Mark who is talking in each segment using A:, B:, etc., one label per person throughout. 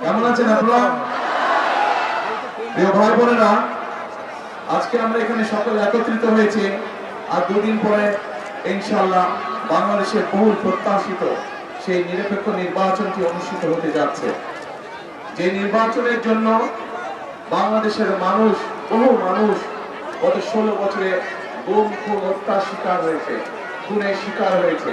A: কেমন আছেন আপনারা? প্রিয় ভাই বোনেরা, আজকে আমরা এখানে সকলে একত্রিত হয়েছি আর দুদিন পরে ইনশাআল্লাহ বাংলাদেশের বহুল প্রত্যাশিত সেই নিরপেক্ষ নির্বাচনটি অনুষ্ঠিত হতে যাচ্ছে। যে নির্বাচনের জন্য বাংলাদেশের মানুষ, বহু মানুষ গত 16 বছরে গুম খুন হত্যার শিকার হয়েছে, খুনের শিকার হয়েছে।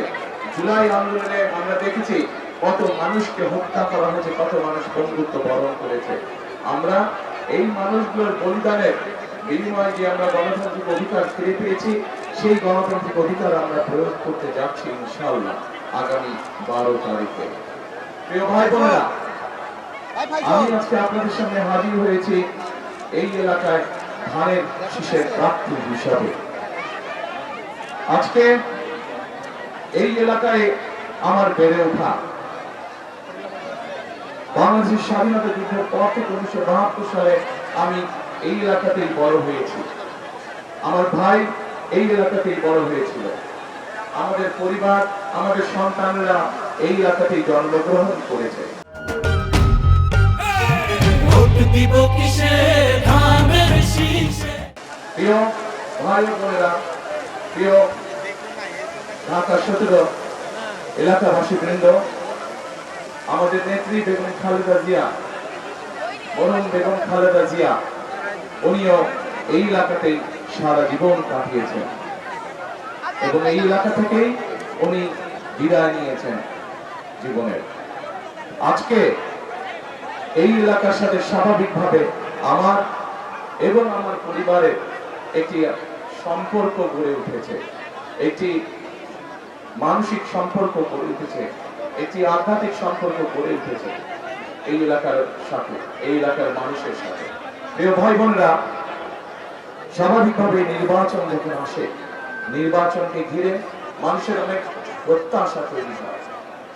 A: জুলাই আন্দোলনে আমরা দেখেছি কত মানুষকে হত্যা করা হয়েছে, কত মানুষ বন্ধুত্ব বরণ করেছে। আমরা এই মানুষগুলোর বলিদানের বিনিময়ে যে আমরা গণতান্ত্রিক অধিকার ফিরে পেয়েছি, সেই গণতান্ত্রিক অধিকার আমরা প্রয়োগ করতে যাচ্ছি ইনশাআল্লাহ আগামী 12 তারিখে। প্রিয় ভাই বোনেরা, আমি আজকে আপনাদের সামনে হাজির হয়েছি এই এলাকায় ধানের শীষের প্রার্থী হিসাবে। আজকে এই এলাকায় আমার বেড়ে ওঠা, বাংলাদেশের স্বাধীনতা যুদ্ধের পর থেকে 1972 সালে আমি এই এলাকাতেই বড় হয়েছি। আমার ভাই এই এলাকাতেই বড় হয়েছিল। আমাদের পরিবার, আমাদের সন্তানরা এই এলাকাতেই জন্মগ্রহণ করেছে। প্রিয় ভাই বোনেরা, প্রিয় ঢাকা 17 এলাকাবাসী বৃন্দ, আমাদের নেত্রী বেগম খালেদা জিয়া, মরহুম বেগম খালেদা জিয়া, উনিও এই এলাকাতেই সারা জীবন কাটিয়েছেন এবং এই এলাকা থেকেই উনি বিদায় নিয়েছেন জীবনের। আজকে এই এলাকার সাথে স্বাভাবিকভাবে আমার এবং আমার পরিবারের একটি সম্পর্ক গড়ে উঠেছে, একটি মানসিক সম্পর্ক গড়ে উঠেছে, একটি আধ্যাত্মিক সম্পর্ক গড়ে উঠেছে এই এলাকার সাথে, এই এলাকার মানুষের সাথে। প্রিয় ভাই বোনেরা, স্বাভাবিকভাবে নির্বাচন যখন আসে, নির্বাচনকে ঘিরে মানুষের অনেক প্রত্যাশা তৈরি হয়।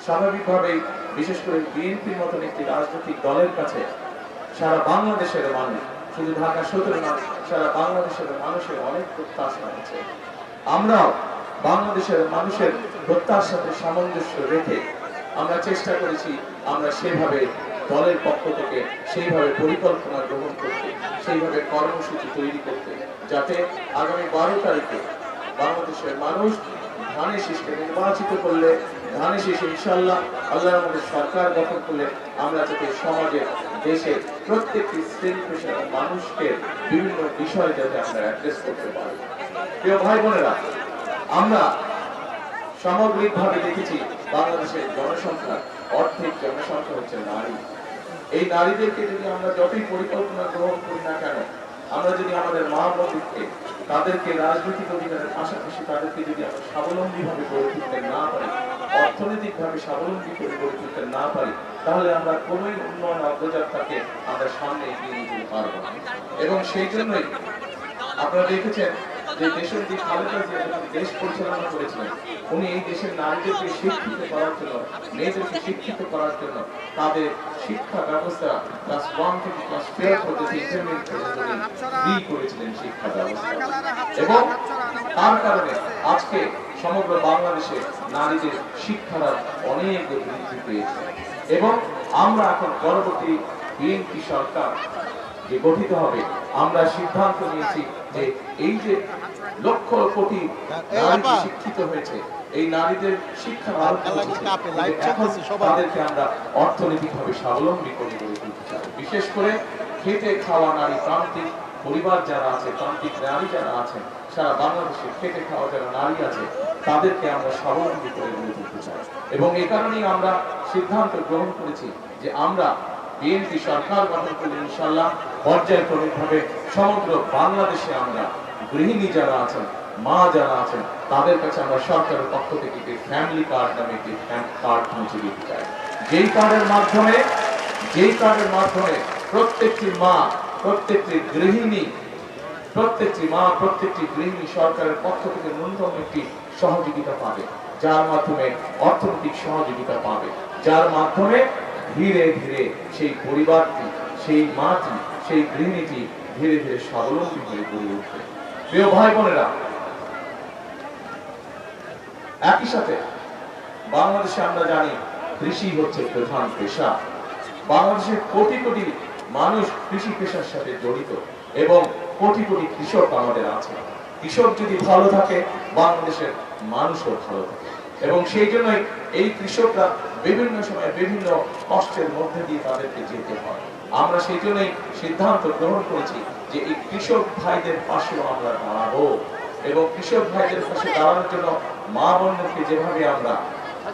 A: স্বাভাবিকভাবেই বিশেষ করে বিএনপির মতন একটি রাজনৈতিক দলের কাছে সারা বাংলাদেশের মানুষ, শুধু ঢাকা 17 নয়, সারা বাংলাদেশের মানুষের অনেক প্রত্যাশা আছে। আমরাও বাংলাদেশের মানুষের প্রত্যাশার সাথে সামঞ্জস্য রেখে আমরা চেষ্টা করেছি, আমরা সেভাবে দলের পক্ষ থেকে সেইভাবে পরিকল্পনা গ্রহণ করতে, সেইভাবে কর্মসূচি তৈরি করতে, যাতে আগামী 12 তারিখে বাংলাদেশের মানুষ ধানের শীষকে নির্বাচিত করলে, ধানের শীষ ইনশাআল্লাহ আল্লাহর আমাদের সরকার গঠন করলে আমরা যাতে সমাজের, দেশের প্রত্যেকটি শ্রেণী পেশার মানুষকে বিভিন্ন বিষয় যাতে আমরা অ্যাড্রেস করতে পারি। প্রিয় ভাই বোনেরা, আমরা সামগ্রিকভাবে দেখেছি বাংলাদেশের জনসংখ্যা, অর্ধেক জনসংখ্যা হচ্ছে নারী। এই নারীদেরকে যদি আমরা যতই পরিকল্পনা গ্রহণ করি না কেন, আমরা যদি আমাদের মা বোনদেরকে, তাদেরকে রাজনৈতিক অধিকারের পাশাপাশি তাদেরকে যদি আমরা স্বাবলম্বী ভাবে গড়ে তুলতে না পারি, অর্থনৈতিক ভাবে স্বাবলম্বী করে গড়ে তুলতে না পারি, তাহলে আমরা কোনোই উন্নয়ন অগ্রযাত্রাকে আমরা সামনে এগিয়ে নিতে পারবো না। এবং সেই জন্যই আপনারা দেখেছেন যে দেশের যে খালেদা জিয়া যখন দেশ পরিচালনা করেছিলেন, উনি এই দেশের নারীদেরকে শিক্ষিত করার জন্য, মেয়েদেরকে শিক্ষিত করার জন্য তাদের শিক্ষা ব্যবস্থা ক্লাস 1 থেকে ক্লাস 12 পর্যন্ত ইন্টারমিডিয়েট পর্যন্ত ফ্রি করেছিলেন শিক্ষা ব্যবস্থা। এবং তার কারণে আজকে সমগ্র বাংলাদেশে নারীদের শিক্ষার অনেক বৃদ্ধি পেয়েছে। এবং আমরা এখন পরবর্তী বিএনপি সরকার যে গঠিত হবে, আমরা সিদ্ধান্ত নিয়েছি যে এই যে লক্ষ কোটি নারী শিক্ষিত হয়েছে, এই নারীদের শিক্ষা তাদেরকে আমরা অর্থনৈতিকভাবে স্বাবলম্বী করে গড়ে তুলতে চাই। বিশেষ করে খেটে খাওয়া নারী, প্রান্তিক পরিবার যারা আছে, প্রান্তিক নারী যারা আছেন, সারা বাংলাদেশে খেটে খাওয়া যারা নারী আছে, তাদেরকে আমরা স্বাবলম্বী করে গড়ে তুলতে চাই। এবং এই কারণেই আমরা সিদ্ধান্ত গ্রহণ করেছি যে আমরা বিএনপি সরকার গঠন করলে ইনশাআল্লাহ পর্যায়ক্রমিকভাবে সমগ্র বাংলাদেশে আমরা গৃহিণী যারা আছেন, মা যারা আছেন, তাদের কাছে আমরা সরকারের পক্ষ থেকে একটি ফ্যামিলি কার্ড নামে একটি কার্ড পৌঁছে দিতে চাই। যেই কার্ডের মাধ্যমে প্রত্যেকটি মা, প্রত্যেকটি গৃহিণী সরকারের পক্ষ থেকে ন্যূনতম একটি সহযোগিতা পাবে, যার মাধ্যমে অর্থনৈতিক সহযোগিতা পাবে, যার মাধ্যমে ধীরে ধীরে সেই পরিবারটি, সেই মাটি, সেই গৃহিণীটি ধীরে ধীরে স্বাবলম্বী হয়ে গড়ে উঠবে। প্রিয় ভাই বোনেরা, একই সাথে বাংলাদেশে আমরা জানি কৃষি হচ্ছে প্রধান পেশা। বাংলাদেশের কোটি কোটি মানুষ কৃষি পেশার সাথে জড়িত এবং কোটি কোটি কৃষক আমাদের আছে। কৃষক যদি ভালো থাকে, বাংলাদেশের মানুষও ভালো থাকে। এবং সেই জন্যই এই কৃষকরা বিভিন্ন সময় বিভিন্ন কষ্টের মধ্যে দিয়ে তাদেরকে যেতে হয়। আমরা সেই জন্যই সিদ্ধান্ত গ্রহণ করেছি যে এই কৃষক ভাইদের পাশেও আমরা দাঁড়াবো এবং কৃষক ভাইদের পাশে দাঁড়ানোর জন্য মা বোনদেরকে যেভাবে আমরা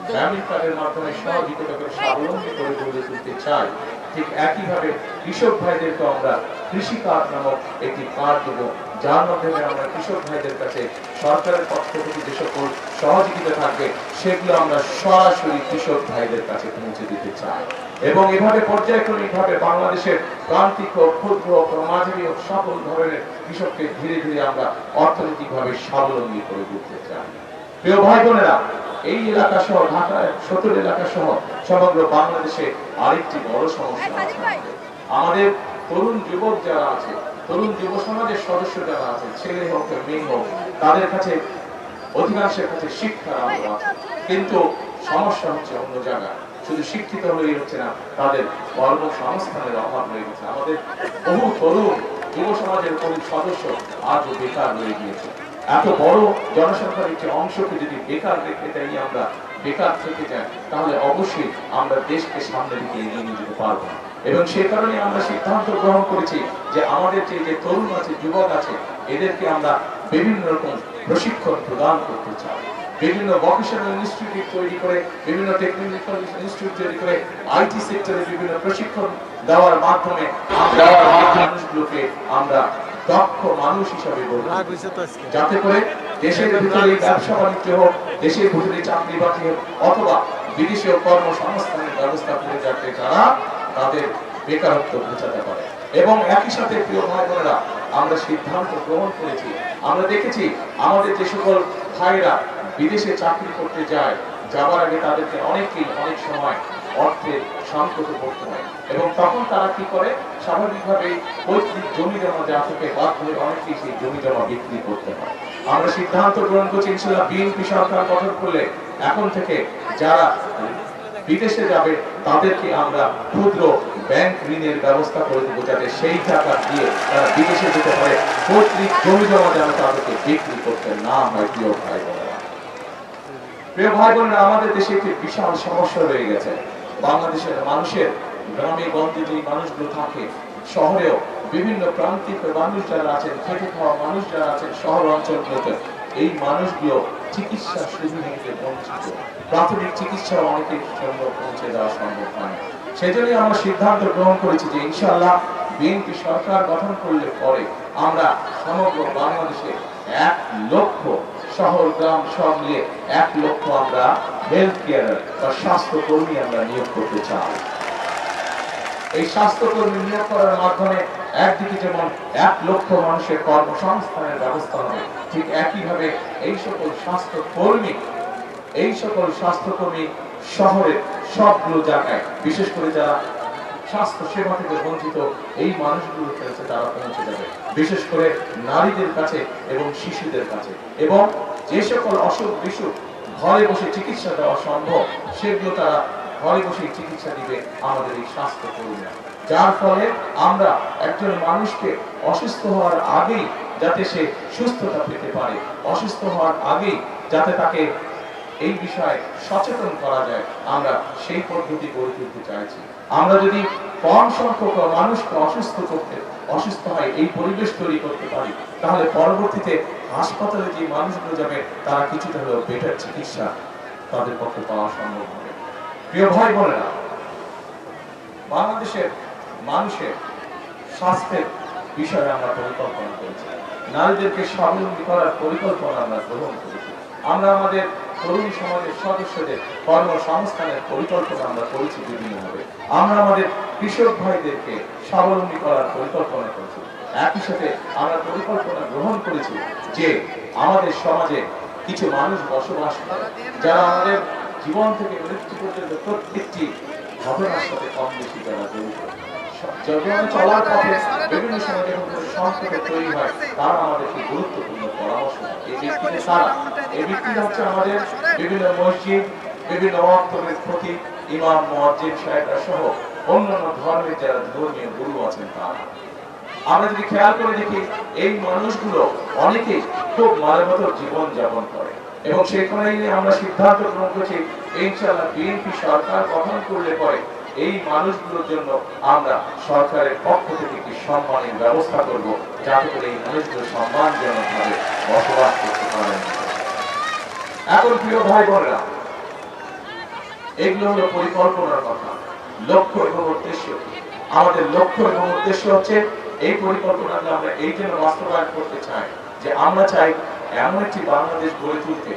A: গ্রামীণ কার্ডের মাধ্যমে সহযোগিতা করে স্বাবলম্বী করে গড়ে তুলতে চাই, ঠিক একইভাবে কৃষক ভাইদেরকে আমরা কৃষি কার্ড নামক একটি কার্ড দেব, যার মাধ্যমে আমরা কৃষক ভাইদের কাছে সরকারের পক্ষ থেকে যে সকল সহযোগিতা থাকবে সেগুলো আমরা সরাসরি কৃষক ভাইদের কাছে পৌঁছে দিতে চাই। এবং এভাবে পর্যায়ক্রমিকভাবে বাংলাদেশের প্রান্তিক ও ক্ষুদ্র ও মাঝারি ও সকল ধরনের কৃষককে ধীরে ধীরে আমরা অর্থনৈতিকভাবে স্বাবলম্বী করে তুলতে চাই। প্রিয় ভাই বোনেরা, এই এলাকা সহ ঢাকা 17 এলাকা সহ সমগ্র বাংলাদেশে আরেকটি বড় সমস্যা আছে। আমাদের তরুণ যুবক যারা আছে, তরুণ যুব সমাজের সদস্য যারা আছে, ছেলে হোক মেয়ে হোক, তাদের কাছে অধিকাংশের কাছে শিক্ষার আলো আছে, কিন্তু সমস্যা হচ্ছে অন্য জায়গায়। শুধু শিক্ষিত হলেই হচ্ছে না, তাদের কর্মসংস্থানের অভাব রয়ে গেছে। আমাদের বহু তরুণ যুব সমাজের কোন সদস্য আজও বেকার রয়ে গিয়েছে। এত বড় জনসংখ্যার একটি অংশকে যদি বেকার রেখে দেয়, আমরা বেকার থেকে যাই, তাহলে অবশ্যই আমরা দেশকে সামনের দিকে এগিয়ে নিয়ে যেতে পারবো। এবং সে কারণে আমরা সিদ্ধান্ত গ্রহণ করেছি যে আমাদের যে তরুণ আছে, যুবক আছে, এদেরকে আমরা বিভিন্ন রকম প্রশিক্ষণ প্রদান করতে চাই। বিভিন্ন ভোকেশনাল ইনস্টিটিউট তৈরি করে, বিভিন্ন টেকনিক্যাল ইনস্টিটিউট তৈরি করে, আইটি সেক্টরে বিভিন্ন প্রশিক্ষণ দেওয়ার মাধ্যমে মানুষগুলোকে আমরা দক্ষ মানুষ হিসাবে গড়ে, যাতে করে দেশের ভিতরে ব্যবসা বাণিজ্য হোক, দেশের ভিতরে চাকরি বাকরি হোক, অথবা বিদেশে কর্মসংস্থানের ব্যবস্থা করে যাতে তারা তাদের বেকারত্ব ঘোচাতে পারে। এবং একই সাথে প্রিয় ভাই বোনেরা, আমরা সিদ্ধান্ত গ্রহণ করেছি, আমরা দেখেছি আমাদের যে সকল ভাইরা বিদেশে চাকরি করতে যায়, যাবার আগে তাদেরকে অনেকেই অনেক সময় অর্থের সংকটে পড়তে হয় এবং তখন তারা কি করে, স্বাভাবিকভাবে পৈতৃক জমি জমা যা থেকে বাধ্য হয়ে অনেকেই সেই জমি জমা বিক্রি করতে হয়। আমরা সিদ্ধান্ত গ্রহণ করছি ইনশাআল্লাহ বিএনপি সরকার গঠন করলে এখন থেকে যারা বিদেশে যাবে তাদেরকে আমরা ক্ষুদ্র ব্যাংক ঋণের ব্যবস্থা করে দেবো, যাতে সেই টাকা দিয়ে তারা বিদেশে যেতে পারে, পৈতৃক জমি জমা যেন তাদেরকে বিক্রি করতে না হয়। প্রিয় ভাই বোনেরা, প্রিয় ভাই বোনেরা, আমাদের দেশে একটি বিশাল সমস্যা রয়ে গেছে। বাংলাদেশের মানুষের গ্রামে গঞ্জে যে মানুষগুলো থাকে, শহরেও বিভিন্ন প্রান্তিক মানুষ যারা আছেন, খেটে খাওয়া মানুষ যারা আছেন শহর অঞ্চলগুলোতে, এই মানুষগুলো চিকিৎসা সুবিধা থেকে বঞ্চিত। প্রাথমিক চিকিৎসা অনেকের জন্য পৌঁছে দেওয়া সম্ভব হয়। সেই জন্যই আমরা সিদ্ধান্ত গ্রহণ করেছি যে ইনশাআল্লাহ বিএনপি সরকার গঠন করলে পরে আমরা সমগ্র বাংলাদেশে 1 লক্ষ শহর গ্রাম সব মিলিয়ে 1 লক্ষ আমরা হেলথ কেয়ার বা স্বাস্থ্য কর্মী আমরা নিয়োগ করতে চাই। এই স্বাস্থ্যকর্মী নিয়োগ করার মাধ্যমে একদিকে যেমন 1 লক্ষ মানুষের কর্মসংস্থানের ব্যবস্থা হবে, ঠিক একইভাবে এই সকল স্বাস্থ্যকর্মী শহরের সবগুলো জায়গায়, বিশেষ করে যারা স্বাস্থ্য সেবা থেকে বঞ্চিত এই মানুষগুলোর কাছে তারা পৌঁছে যাবে, বিশেষ করে নারীদের কাছে এবং শিশুদের কাছে। এবং যে সকল অসুখ বিসুখ ঘরে বসে চিকিৎসা দেওয়া সম্ভব, সেগুলো তারা ঘরে বসে চিকিৎসা দিবে আমাদের এই স্বাস্থ্য কর্মীরা, যার ফলে আমরা একজন মানুষকে অসুস্থ হওয়ার আগেই যাতে সে সুস্থতা পেতে পারে, অসুস্থ হওয়ার আগেই যাতে তাকে এই বিষয়ে সচেতন করা যায়, আমরা সেই পদ্ধতি গড়ে তুলতে চাইছি। আমরা যদি কম সংখ্যক মানুষকে অসুস্থ হয় এই পরিবেশ তৈরি করতে পারি, তাহলে পরবর্তীতে হাসপাতালে যে মানুষগুলো যাবে তারা কিছুটা হলেও বেটার চিকিৎসা তাদের পক্ষে পাওয়া সম্ভব হবে। প্রিয় ভাই বোনেরা, বাংলাদেশের মানুষের স্বাস্থ্যের বিষয়ে আমরা পরিকল্পনা করেছি, নারীদেরকে স্বাবলম্বী করার পরিকল্পনা আমরা গ্রহণ করেছি। আমরা আমাদের তরুণ সমাজের সদস্যদের কর্মসংস্থানের পরিকল্পনা আমরা করেছি বিভিন্নভাবে। আমরা আমাদের কৃষক ভাইদেরকে স্বাবলম্বী করার পরিকল্পনা করেছি। একই সাথে আমরা পরিকল্পনা গ্রহণ করেছি যে আমাদের সমাজে কিছু মানুষ বসবাস করে যারা আমাদের জীবন থেকে মৃত্যু পর্যন্ত প্রত্যেকটি ঘটনার সাথে কম বেশি যারা জড়িত। জীবনে চলার পথে বিভিন্ন সময় যখন সংকট তৈরি হয়, তারা আমাদেরকে গুরুত্বপূর্ণ পরামর্শ দেয়। এই ব্যক্তিরা হচ্ছে আমাদের বিভিন্ন মসজিদ, বিভিন্ন ওয়াক্তের প্রতি ইমাম, মুয়াজ্জিন সাহেবরা সহ অন্যান্য ধর্মের যারা ধর্মীয় গুরু আছেন তারা। আমরা যদি খেয়াল করে দেখি এই মানুষগুলো অনেকেই খুব মানবতার জীবন যাপন করে এবং সেখানেই আমরা সিদ্ধান্ত গ্রহণ করেছি ইনশাআল্লাহ বিএনপি সরকার গঠন করলে পরে এই মানুষগুলোর জন্য আমরা সরকারের পক্ষ থেকে একটি সম্মানের ব্যবস্থা করব, যাতে করে এই মানুষগুলো সম্মানজনকভাবে বসবাস করতে পারেন। এখন প্রিয় ভাই বোনেরা, এগুলো হলো পরিকল্পনার কথা। লক্ষ্য এবং উদ্দেশ্য, আমাদের লক্ষ্য এবং উদ্দেশ্য হচ্ছে এই পরিকল্পনাকে আমরা এই জন্য বাস্তবায়ন করতে চাই যে আমরা চাই এমন একটি বাংলাদেশ গড়ে তুলতে,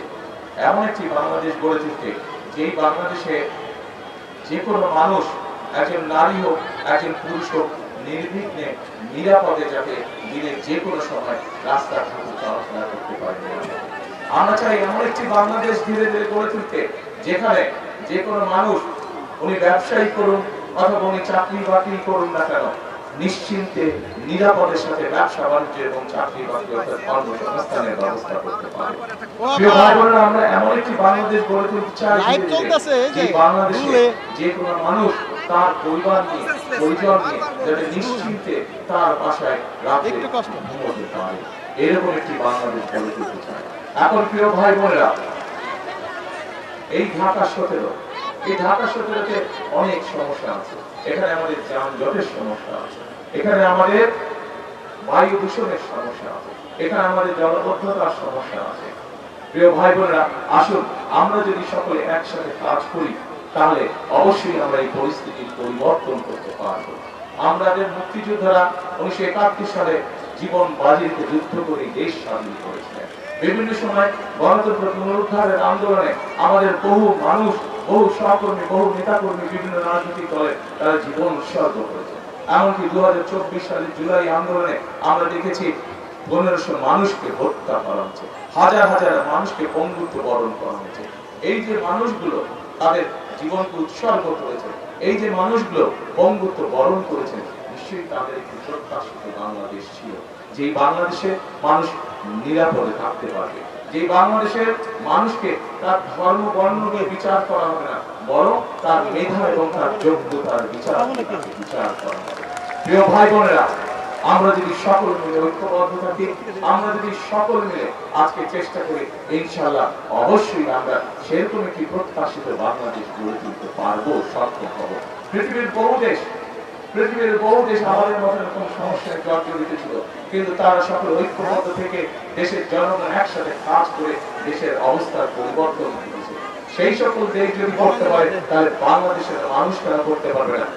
A: এমন একটি বাংলাদেশ গড়ে তুলতে যেই বাংলাদেশে যে কোনো মানুষ, একজন নারী হোক একজন পুরুষ হোক, নির্বিঘ্নে নিরাপদে যাতে দিনের যে কোনো সময় রাস্তাঘাটে চলাফেরা করতে পারে। আমরা চাই এমন একটি বাংলাদেশ ধীরে ধীরে গড়ে তুলতে যেখানে যে কোনো মানুষ, উনি ব্যবসায়ী করুন অথবা উনি চাকরি বাকরি করুন না কেন, নিশ্চিন্তে নিরাপদের সাথে ব্যবসা বাণিজ্য এবং চাকরি বাকরি অর্থাৎ কর্মসংস্থানের ব্যবস্থা করতে পারে। প্রিয় ভাই বোনেরা, আমরা এমন একটি বাংলাদেশ গড়ে তুলতে চাই যে বাংলাদেশে যে কোনো মানুষ তার পরিবার নিয়ে, পরিজন নিয়ে যাতে নিশ্চিন্তে তার বাসায় রাতে ঘুমোতে পারে, এরকম একটি বাংলাদেশ গড়ে তুলতে চাই। এখন প্রিয় ভাই বোনেরা, এই ঢাকা 17, এই ঢাকা 17-তে অনেক সমস্যা আছে। এখানে আমাদের যানজটের সমস্যা আছে, এখানে আমাদের বায়ু দূষণের সমস্যা আছে, এখানে আমাদের জলবদ্ধতার সমস্যা আছে। প্রিয় ভাই বোনেরা, আসুন আমরা যদি সকলে একসাথে কাজ করি তাহলে অবশ্যই আমরা এই পরিস্থিতির পরিবর্তন করতে পারবো। আমাদের মুক্তিযোদ্ধারা 1971 সালে জীবন বাজি রেখে যুদ্ধ করে দেশ স্বাধীন করেছিলেন। বিভিন্ন সময় গণতন্ত্র পুনরুদ্ধারের আন্দোলনে আমাদের বহু মানুষ, বহু সহকর্মী, বহু নেতাকর্মী বিভিন্ন রাজনৈতিক দলে তারা জীবন উৎসর্গ করেছে। এমনকি 2024 সালের জুলাই আন্দোলনে আমরা দেখেছি 1500 মানুষকে হত্যা করা হয়েছে, হাজার হাজার মানুষকে পঙ্গুত্ব বরণ করা হয়েছে। এই যে মানুষগুলো তাদের জীবনকে উৎসর্গ করেছে, এই যে মানুষগুলো পঙ্গুত্ব বরণ করেছেন, নিশ্চয়ই তাদের একটি প্রত্যাশিত বাংলাদেশ ছিল, যে বাংলাদেশে মানুষ নিরাপদে থাকতে পারবে, যে বাংলাদেশের মানুষকে তার ধর্ম বর্ণ নিয়ে বিচার করা হবে না, বরং তার মেধা এবং তার যোগ্যতার বিচার করা হবে। প্রিয় ভাই বোনেরা, আমরা যদি সকল মিলে ঐক্যবদ্ধ থাকি, আমরা যদি সকল মিলে আজকে চেষ্টা করি, ইনশাআল্লাহ অবশ্যই আমরা সেরকম একটি প্রত্যাশিত বাংলাদেশ গড়ে তুলতে পারবো, সক্ষম হব। পৃথিবীর বহু দেশ আমাদের মতো এরকম সমস্যায় জর্জরিত ছিল, কিন্তু তারা সকল ঐক্যবদ্ধ থেকে দেশের জনগণ একসাথে কাজ করে দেশের অবস্থার পরিবর্তন করেছে। সেই সকল দেশ যদি করতে পারে তাহলে বাংলাদেশের মানুষ কেন করতে পারবে না?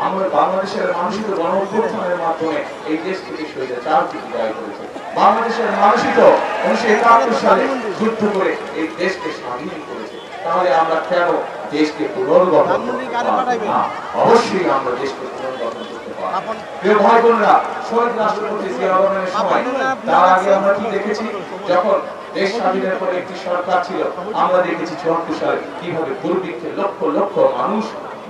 A: আমরা বাংলাদেশের মানুষই তো গণ অভ্যুত্থানের মাধ্যমে এই দেশ থেকে স্বৈরাচারকে বিদায় করেছে। বাংলাদেশের মানুষই তো 1971 সালে যুদ্ধ করে এই দেশকে স্বাধীন করেছে। তাহলে আমরা কেন দেশকে পুনর্গঠন করতে পারবো না? অবশ্যই আমরা দেশকে পুনর্গঠন করতে পারবো। প্রিয় ভাই বোনেরা, শহীদ রাষ্ট্রপতি জিয়া রহমানের সময় তার আগে আমরা কি দেখেছি? যখন দেশ স্বাধীনের পরে একটি সরকার ছিল, আমরা দেখেছি 74 সালে কিভাবে দুর্ভিক্ষে লক্ষ লক্ষ মানুষ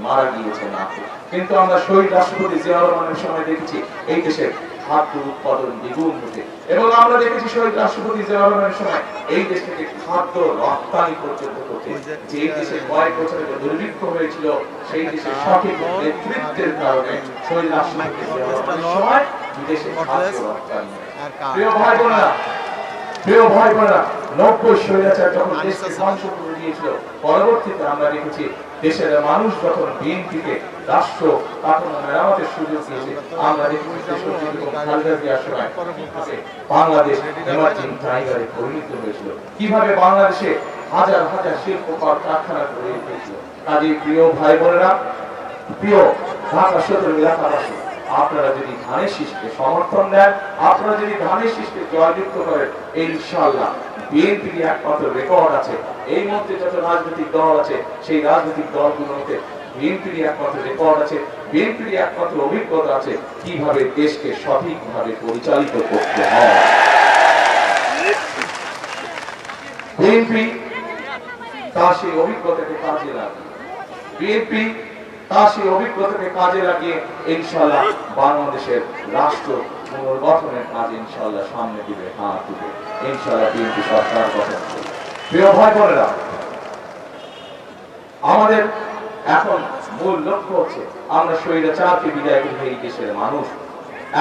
A: মারা গিয়েছে না। কিন্তু আমরা শহীদ রাষ্ট্রপতি জিয়া রহমানের সময় দেখেছি এই দেশে খাদ্য উৎপাদন দ্বিগুণ হতে, এবং আমরা দেখেছি শহীদ রাষ্ট্রপতি জিয়া রহমানের সময় এই দেশ থেকে খাদ্য রপ্তানি পর্যন্ত করতে। যে দেশে কয়েক বছরের দুর্ভিক্ষ হয়েছিল, সেই দেশের সঠিক নেতৃত্বের কারণে শহীদ রাষ্ট্রপতি জিয়া রহমানের সময় বিদেশে খাদ্য রপ্তানি। প্রিয় ভাই বোনেরা, 90 স্বৈরাচার যখন দেশকে ধ্বংস করে দিয়েছিল, পরবর্তীতে আমরা দেখেছি দেশের মানুষ যখন বিএনপিকে রাষ্ট্র কাঠামো মেরামতের সুযোগ দিয়েছে, আমরা দেখেছি খালেদা জিয়ার সময় বাংলাদেশ এমার্জিং টাইগারে পরিণত হয়েছিল, কিভাবে বাংলাদেশে হাজার হাজার শিল্প কারখানা গড়ে উঠেছিল। কাজেই প্রিয় ভাই বোনেরা, প্রিয় ঢাকা 17 এলাকাবাসী, আপনারা যদি ধানের শীষকে সমর্থন দেন, আপনারা যদি ধানের শীষকে জয়যুক্ত করেন, ইনশাআল্লাহ বিএনপির একমাত্র রেকর্ড আছে, এই মধ্যে যত রাজনৈতিক দল আছে সেই রাজনৈতিক দলগুলোতে বিএনপির একমাত্র রেকর্ড আছে, বিএনপির একমাত্র অভিজ্ঞতা আছে কিভাবে দেশকে সঠিকভাবে পরিচালিত করতে হয়। বিএনপি তার সেই অভিজ্ঞতাকে কাজে লাগিয়ে, বিএনপি তার সেই অভিজ্ঞতাকে কাজে লাগিয়ে ইনশাআল্লাহ বাংলাদেশের রাষ্ট্র পুনর্গঠনের কাজ ইনশাআল্লাহ সামনে দিবে, হাত দিবে, ইনশাআল্লাহ বিএনপি সরকার গঠন করবে। প্রিয় ভাই বোনেরা, আমাদের এখন মূল লক্ষ্য হচ্ছে আমরা স্বৈরাচারকে বিদায় করে এই দেশের মানুষ।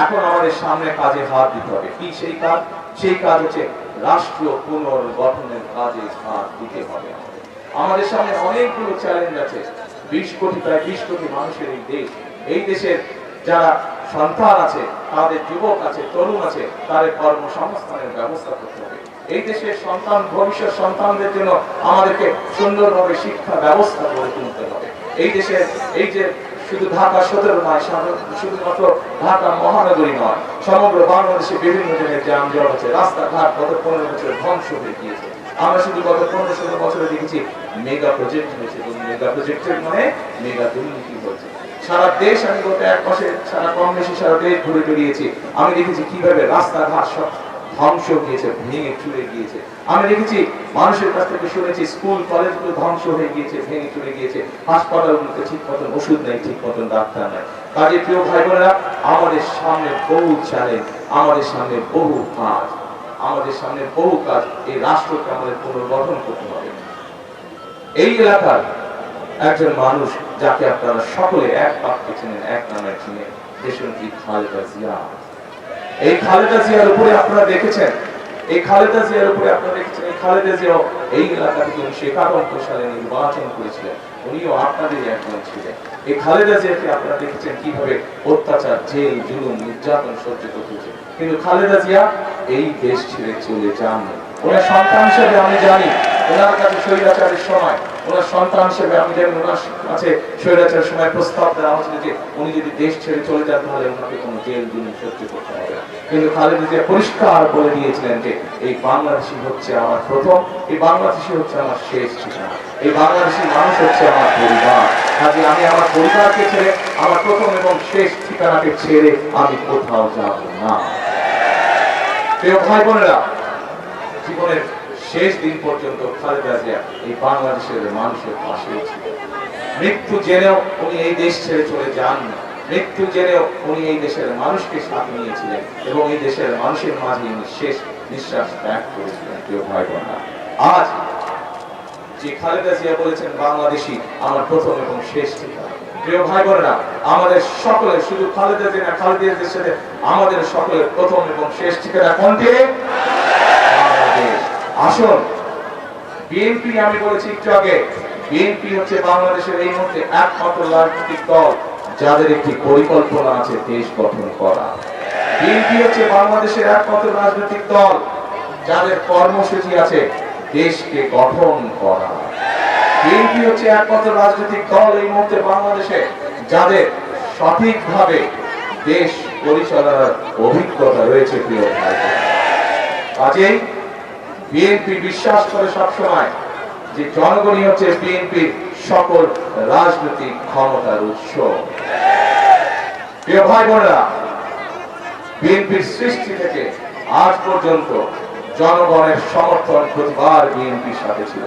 A: এখন আমাদের সামনে কাজে হাত দিতে হবে। কি সেই কাজ? সেই কাজ হচ্ছে রাষ্ট্র পুনর্গঠনের কাজে হাত দিতে হবে। আমাদের সামনে অনেকগুলো চ্যালেঞ্জ আছে। 20 কোটি, প্রায় 20 কোটি মানুষের এই দেশ, এই দেশের যারা সন্তান আছে, তাদের যুবক আছে, তরুণ আছে, তাদের কর্মসংস্থানের ব্যবস্থা করতে হবে। এই দেশের সন্তান, ভবিষ্যৎ সন্তানদের জন্য আমাদেরকে সুন্দরভাবে শিক্ষা ব্যবস্থা গড়ে তুলতে হবে। এই দেশের এই যে শুধু ঢাকা সদর নয়, শুধুমাত্র ঢাকা মহানগরী নয়, সমগ্র বাংলাদেশে বিভিন্ন জায়গায় যানজট আছে, রাস্তাঘাট গত 15 বছর ধ্বংস হয়ে গিয়েছে। আমরা শুধু গত 15-16 বছরে দেখেছি মেগা প্রজেক্ট হয়েছে, এবং মেগা প্রজেক্টের মানে মেগা দুর্নীতি হয়েছে। সারা দেশ, আমি গত 1 মাসে সারা কম বেশি সারা দেশ ঘুরে বেরিয়েছি। আমি দেখেছি কিভাবে রাস্তাঘাট সব ধ্বংস হয়েছে, ভেঙে চুরে গিয়েছে। আমি দেখেছি মানুষের কাছ থেকে শুনেছি স্কুল কলেজগুলো ধ্বংস হয়ে গিয়েছে, ভেঙে চুরে গিয়েছে। হাসপাতালগুলোতে ঠিক মতন ওষুধ নেই, ঠিক মতন ডাক্তার নেই। কাজে প্রিয় ভাই বোনেরা, আমাদের সামনে বহু চ্যালেঞ্জ, আমাদের সামনে বহু কাজ, আমাদের সামনে বহু কাজ। এই রাষ্ট্রকে আমাদের পুনর্গঠন করতে হবে। এই এলাকার একজন মানুষ যাকে আপনারা সকলে এক বাক্যে চিনেন, এক নামে চিনেন, দেশনেত্রী খালেদা জিয়া। এই খালেদা জিয়ার উপরে আপনারা দেখেছেন, এই খালেদা জিয়ার উপরে আপনারা দেখেছেন, এই খালেদা জিয়া এই এলাকা থেকে 1991 সালে নির্বাচন করেছিলেন। উনিও আপনাদের একজন ছিলেন। এই খালেদা জিয়াকে আপনারা দেখেছেন কিভাবে অত্যাচার, জেল, জুলুম, নির্যাতন সহ্য করতে হয়েছে। কিন্তু খালেদা জিয়া এই দেশ ছেড়ে চলে যাননি। ওনার সন্তান হিসেবে আমি জানি, ওনার কাছে স্বৈরাচারের সময়, ওনার সন্তান হিসেবে আমি জানি ওনার কাছে স্বৈরাচারের সময় প্রস্তাব দেওয়া হয়েছিল যে উনি যদি দেশ ছেড়ে চলে যান তাহলে ওনাকে কোনো জেল জুলুম সহ্য করতে হবে না। কিন্তু খালেদা জিয়া পরিষ্কার বলে দিয়েছিলেন যে এই বাংলাদেশী হচ্ছে আমার প্রথম, এই বাংলাদেশী হচ্ছে আমার শেষ ঠিকানা, এই বাংলাদেশী মানুষ হচ্ছে আমার পরিবার। কাজে আমি আমার পরিবারকে ছেড়ে, আমার প্রথম এবং শেষ ঠিকানাকে ছেড়ে আমি কোথাও যাব না। প্রিয় ভাই বোনেরা, জীবনের শেষ দিন পর্যন্ত খালেদা জিয়া এই বাংলাদেশের মানুষের পাশে ছিলেন। মৃত্যু জেনেও উনি এই দেশ ছেড়ে চলে যাননি। মৃত্যু জেনেও উনি এই দেশের মানুষকে সাথে নিয়েছিলেন এবং এই দেশের মানুষের মাঝে উনি শেষ নিঃশ্বাস ত্যাগ করেছিলেন। প্রিয় ভাই বোনেরা, আজ যে খালেদা জিয়া বলেছেন বাংলাদেশী আমার প্রথম এবং শেষ ঠিকানা, প্রিয় ভাই বোনেরা, আমাদের সকলের, শুধু খালেদা জিয়া না, খালেদা জিয়ার সাথে আমাদের সকলের প্রথম এবং শেষ ঠিকানা কোনটি? বাংলাদেশ। আসুন, বিএনপি, আমি বলেছি একটু আগে, বিএনপি হচ্ছে বাংলাদেশের এই মুহূর্তে একমাত্র রাজনৈতিক দল যাদের একটি পরিকল্পনা আছে দেশ গঠন করা। বিএনপি হচ্ছে বাংলাদেশের একমাত্র রাজনৈতিক দল যাদের কর্মসূচি আছে দেশকে গঠন করা। বিএনপি হচ্ছে একমাত্র রাজনৈতিক দল এই মুহূর্তে বাংলাদেশে যাদের সঠিকভাবে দেশ পরিচালনার অভিজ্ঞতা রয়েছে। প্রিয় ভাই, কাজেই বিএনপি বিশ্বাস করে সবসময় যে জনগণই হচ্ছে বিএনপির সকল রাজনৈতিক ক্ষমতার উৎস। প্রিয় ভাই বোনেরা, বিএনপির সৃষ্টি থেকে আজ পর্যন্ত জনগণের সমর্থন প্রতিবার বিএনপির সাথে ছিল।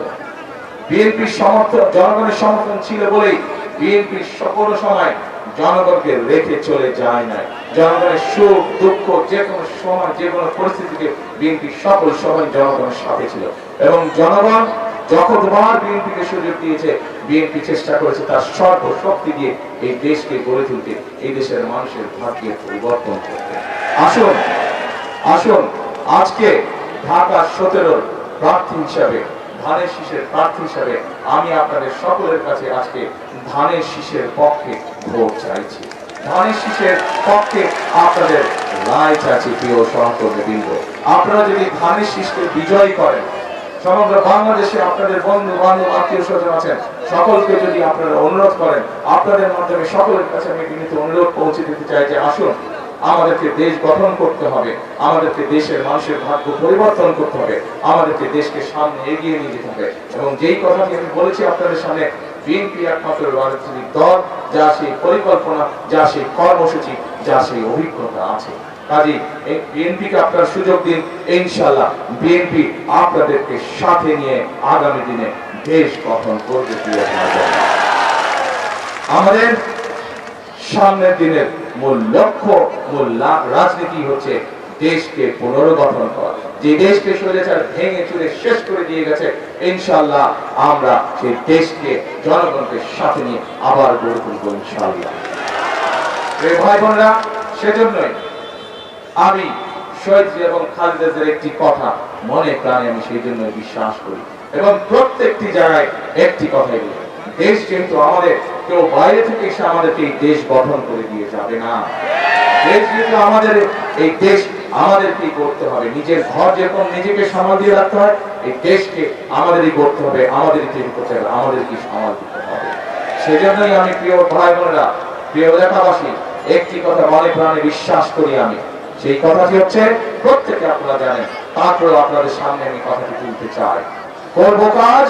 A: বিএনপির সমর্থন, জনগণের সমর্থন ছিল বলেই বিএনপি সকল সময় জনগণকে রেখে চলে যায় না। জনগণের সুখ দুঃখ যে কোনো সময়, যে কোনো পরিস্থিতিতে বিএনপি সকল সময় জনগণের সাথে ছিল এবং জনগণ যতবার বিএনপিকে সুযোগ দিয়েছে বিএনপি চেষ্টা করেছে তার সর্বশক্তি দিয়ে এই দেশকে গড়ে তুলতে, এই দেশের মানুষের ভাগ্যের পরিবর্তন করতে। আসুন, আসুন, আজকে ঢাকা 17 প্রার্থী হিসাবে, ধানের শীষের প্রার্থী হিসাবে আমি আপনাদের সকলের কাছে আজকে ধানের শীষের পক্ষে ভোট চাইছি। ধানের শীষের পক্ষে আপনাদের রায় চাইছি। প্রিয় সহকর্মীবৃন্দ, আপনারা যদি ধানের শীষকে বিজয়ী করেন, সমগ্র বাংলাদেশে আপনাদের বন্ধু বান্ধব আত্মীয় স্বজন আছেন, সকলকে যদি আপনারা অনুরোধ করেন, আপনাদের মাধ্যমে সকলের কাছে আমি বিনীত অনুরোধ পৌঁছে দিতে চাই যে আসুন, আমাদেরকে দেশ গঠন করতে হবে, আমাদেরকে দেশের মানুষের ভাগ্য পরিবর্তন করতে হবে, আমাদেরকে দেশকে সামনে এগিয়ে নিয়ে যেতে হবে। এবং যেই কথাটি আমি বলেছি আপনাদের সামনে, বিএনপি একমাত্র রাজনৈতিক দল যা সেই পরিকল্পনা, যা সেই কর্মসূচি, যা সেই অভিজ্ঞতা আছে। কাজী এই বিএনপিকে আপনার সুযোগ দিন, ইনশাআল্লাহ বিএনপি আপনাদেরকে সাথে নিয়ে আগামী দিনে দেশ গঠন করবে। আমাদের সামনের দিনের মূল লক্ষ্য, মূল রাজনীতি হচ্ছে দেশকে পুনর্গঠন করা। যে দেশকে স্বৈরাচার ভেঙে চুরে শেষ করে দিয়ে গেছে, ইনশাআল্লাহ আমরা সেই দেশকে জনগণকে সাথে নিয়ে আবার গড়ে তুলবো ইনশাআল্লাহ। এই ভাই বোনেরা, সেজন্যই আমি শহীদ এবং খালেদা জিয়ার একটি কথা মনে প্রাণে আমি সেই জন্য বিশ্বাস করি এবং প্রত্যেকটি জায়গায় একটি কথাই বলি, দেশ যেহেতু আমাদের, কেউ বাইরে থেকে এসে আমাদেরকে এই দেশ গঠন করে দিয়ে যাবে না। দেশ যেহেতু আমাদের, এই দেশ আমাদেরকেই করতে হবে। নিজের ঘর যেরকম নিজেকে সামাল দিয়ে রাখতে হয়, এই দেশকে আমাদেরই করতে হবে, আমাদেরই তৈরি করতে হবে, আমাদেরকে সামাল দিতে হবে। সেজন্যই আমি প্রিয় ভাই বোনেরা, প্রিয় এলাকাবাসী, একটি কথা মনে প্রাণে বিশ্বাস করি আমি, সেই কথাটি হচ্ছে প্রত্যেকে আপনারা জানেন, তারপরেও আপনাদের সামনে আমি কথাটি তুলতে চাই। করব কাজ,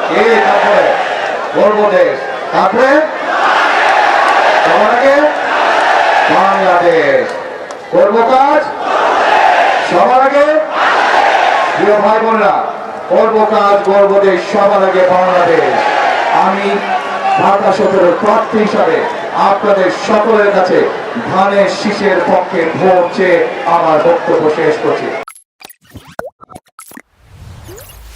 A: কে তারপরে করব দেশ, তারপরে সবার আগে বাংলাদেশ। করব কাজ, সবার আগে প্রিয় ভাই বোনরা, করব কাজ, করব দেশ, সবার আগে বাংলাদেশ। আমি ঢাকা 17 প্রার্থী হিসাবে আপনাদের সকলের কাছে ধানের শীষের পক্ষে ভোট চেয়ে আমার বক্তব্য শেষ করছি।